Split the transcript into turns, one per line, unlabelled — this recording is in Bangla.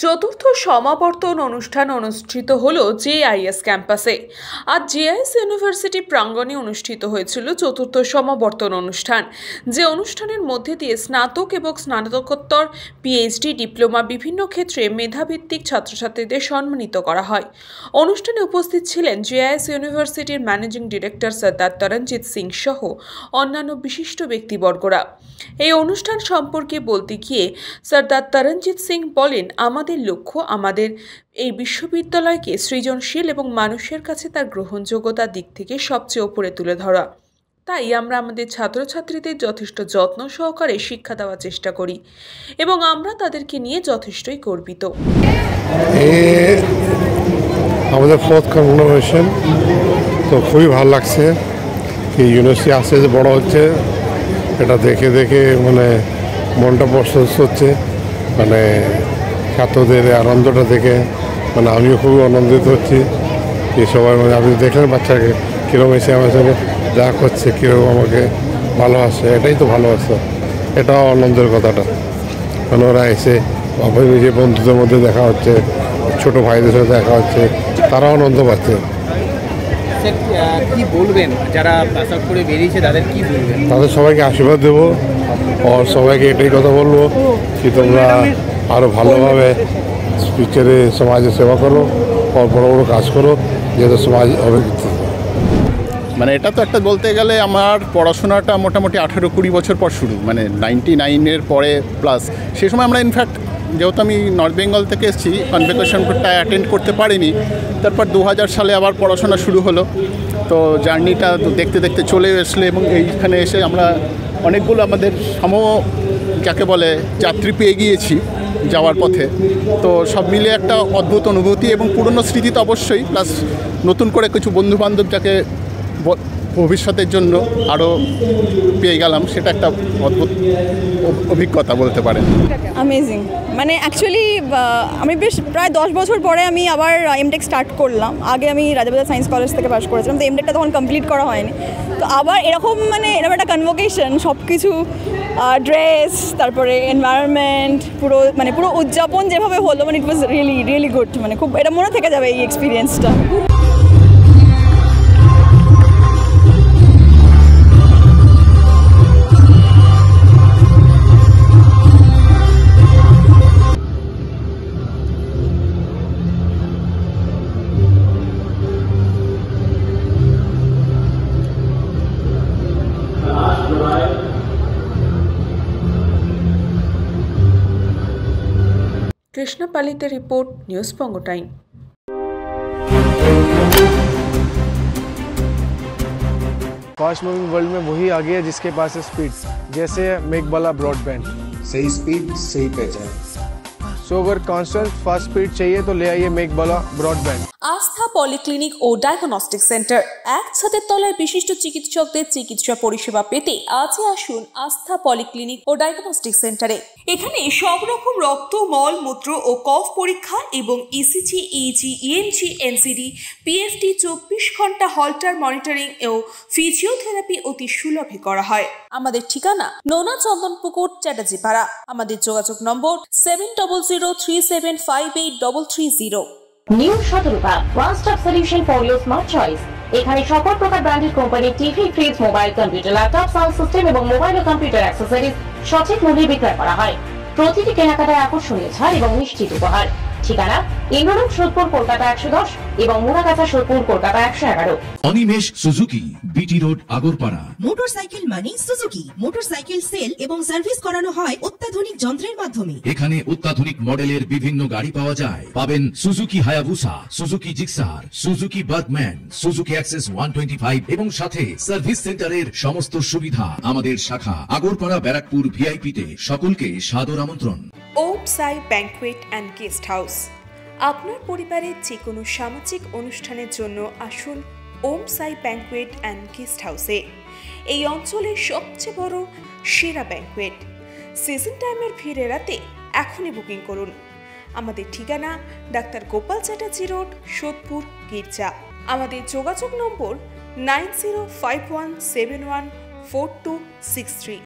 চতুর্থ সমাবর্তন অনুষ্ঠান অনুষ্ঠিত হলো জেআইএস ক্যাম্পাসে। আজ জেআইএস ইউনিভার্সিটি প্রাঙ্গণে অনুষ্ঠিত হয়েছিল চতুর্থ সমাবর্তন অনুষ্ঠান, যে অনুষ্ঠানের মধ্যে দিয়ে স্নাতক এবং স্নাতকোত্তর, পিএইচডি, ডিপ্লোমা বিভিন্ন ক্ষেত্রে মেধাভিত্তিক ছাত্রছাত্রীদের সম্মানিত করা হয়। অনুষ্ঠানে উপস্থিত ছিলেন জেআইএস ইউনিভার্সিটির ম্যানেজিং ডিরেক্টর সর্দার তরণজিৎ সিং সহ অন্যান্য বিশিষ্ট ব্যক্তিবর্গরা। এই অনুষ্ঠান সম্পর্কে বলতে গিয়ে সর্দার তরণজিৎ সিং বলেন, আমাদের লক্ষ্য আমাদের এই বিশ্ববিদ্যালয়কে সৃজনশীল এবং মানুষের কাছে তার গ্রহণযোগ্যতার দিক থেকে সবচেয়ে উপরে তুলে ধরা। তাই আমরা আমাদের ছাত্রছাত্রীদের যথেষ্ট যত্ন সহকারে শিক্ষা দেওয়ার চেষ্টা করি এবং আমরা তাদেরকে নিয়ে যথেষ্টই গর্বিত।
আমাদের ফোর্থ কনভোকেশন তো খুবই ভালো লাগছে কি ইউনিভার্সিটি আস্তে আস্তে বড় হচ্ছে, এটা দেখে দেখে মানে মনটা প্রশস্ত হচ্ছে। মানে ছাত্রদের আনন্দটা দেখে মানে আমিও খুবই আনন্দিত হচ্ছি যে সবাই মানে আপনি দেখলেন বাচ্চাকে কীরকম এসে আমার সঙ্গে যা করছে, কীরকম আমাকে ভালোবাসে, এটাই তো ভালোবাসা, এটাও আনন্দের কথাটা। মানে ওরা এসে নিজের বন্ধুদের মধ্যে দেখা হচ্ছে, ছোটো ভাইদের সাথে দেখা হচ্ছে, তারাও আনন্দ পাচ্ছে।
কি বলবেন যারা পাস আউট করে বেরিয়েছে তাদের কি বলবেন?
তাদের সবাইকে আশীর্বাদ দেবো আর সবাইকে এটাই কথা বলবো কি তোমরা আরও ভালোভাবে ফিউচারে সমাজের সেবা করো আর বড়ো বড়ো কাজ করো, যাতে সমাজ অভিজ্ঞ।
মানে এটা তো একটা বলতে গেলে আমার পড়াশোনাটা মোটামুটি 18-20 বছর পর শুরু, মানে 99-এর পরে প্লাস। সে সময় আমরা ইনফ্যাক্ট যেহেতু আমি নর্থ বেঙ্গল থেকে এসেছি, কনভোকেশনটা অ্যাটেন্ড করতে পারিনি। তারপর 2000 সালে আবার পড়াশোনা শুরু হলো, তো জার্নিটা দেখতে দেখতে চলে আসলে এবং এইখানে এসে আমরা অনেকগুলো আমাদের যাকে বলে যাত্রী পেয়ে গিয়েছি যাওয়ার পথে। তো সব মিলে একটা অদ্ভুত অনুভূতি এবং পুরনো স্মৃতি তো অবশ্যই, প্লাস নতুন করে কিছু বন্ধুবান্ধব যাকে ভবিষ্যতের জন্য আরও পেয়ে গেলাম, সেটা একটা অদ্ভুত অভিজ্ঞতা বলতে পারেন।
অ্যামেজিং, মানে অ্যাকচুয়ালি আমি বেশ প্রায় 10 বছর পরে আমি আবার এমটেক স্টার্ট করলাম। আগে আমি রাজাবাজার সায়েন্স কলেজ থেকে পাস করেছিলাম, তো এমটেকটা তখন কমপ্লিট করা হয়নি। তো আবার এরকম একটা কনভোকেশন, সব কিছু ড্রেস, তারপরে এনভায়রনমেন্ট, পুরো উদযাপন যেভাবে হলো, মানে ইট ওয়াজ রিয়েলি রিয়েলি গুড। মানে খুব এটা মনে থেকে যাবে এই এক্সপিরিয়েন্সটা।
কৃষ্ণা পালিতের রিপোর্ট, নিউজ বঙ্গ টাইম।
फास्ट मूविंग वर्ल्ड में वही आ गया जिसके पास है स्पीड, जैसे मेघबाला ब्रॉडबैंड।
सही स्पीड सही पहचान।
सो अगर कांस्टेंट फास्ट स्पीड चाहिए तो ले आइए मेघबाला ब्रॉडबैंड।
আস্থা পলিক্লিনিক ও ডায়াগনস্টিক সেন্টার, এক ছাদের তলায় বিশিষ্ট চিকিৎসকদের চিকিৎসা পরিষেবা পেতে আজই আসুন আস্থা পলিক্লিনিক ও ডায়াগনস্টিক সেন্টারে। এখানে সব রকম রক্ত, মল, মূত্র ও কফ পরীক্ষা এবং ECG, easy, ENG, NCD, PFT 24 ঘন্টা হল্টার মনিটরিং ও ফিজিওথেরাপি অতি সুলভে করা হয়। আমাদের ঠিকানা নোনা চন্দনপুকুর, চ্যাটার্জিপাড়া। আমাদের যোগাযোগ নম্বর 7003758330।
New Shatarupa, one stop solution for your smart choice. এখানে সকল প্রকার ব্র্যান্ডেড কোম্পানির TV, fridge, mobile, computer, laptop, sound system এবং মোবাইল ও কম্পিউটার অ্যাক্সেসরিজ সঠিক মূল্যে বিক্রয় করা হয়। প্রতিটি কেনাকাটায় আকর্ষণীয় ছাড় এবং নিশ্চিত উপহার। ঠিকানা ইন্দ্রনগর, সোদপুর, কলকাতা 110 এবং Muragachha, Sodepur, Kolkata 111।
Animesh Suzuki, BT road, Agarpara.
Motorcycle মানে সুজুকি। মোটরসাইকেল সেল এবং সার্ভিস করানো হয় অত্যাধুনিক যন্ত্রের মাধ্যমে।
এখানে অত্যাধুনিক মডেলের বিভিন্ন গাড়ি পাওয়া যায়। পাবেন Suzuki Hayabusa, Suzuki Gixxer, Suzuki Bergman, Suzuki access 125 এবং সাথে সার্ভিস সেন্টারের সমস্ত সুবিধা। আমাদের শাখা আগরপাড়া, ব্যারাকপুর ভিআইপি তে। সকলকে সাদর আমন্ত্রণ।
ওম সাই ব্যাংকুয়েট অ্যান্ড গেস্ট হাউস। আপনার পরিবারের যে কোনো সামাজিক অনুষ্ঠানের জন্য আসুন ওম সাই ব্যাংকুয়েট অ্যান্ড গেস্ট হাউসে। এই অঞ্চলের সবচেয়ে বড় সেরা ব্যাংকুয়েট। সিজন টাইমের ভিড় এড়াতে এখনই বুকিং করুন। আমাদের ঠিকানা ডাক্তার গোপাল চ্যাটার্জি রোড, সোদপুর, গির্জা। আমাদের যোগাযোগ নম্বর 9051714263।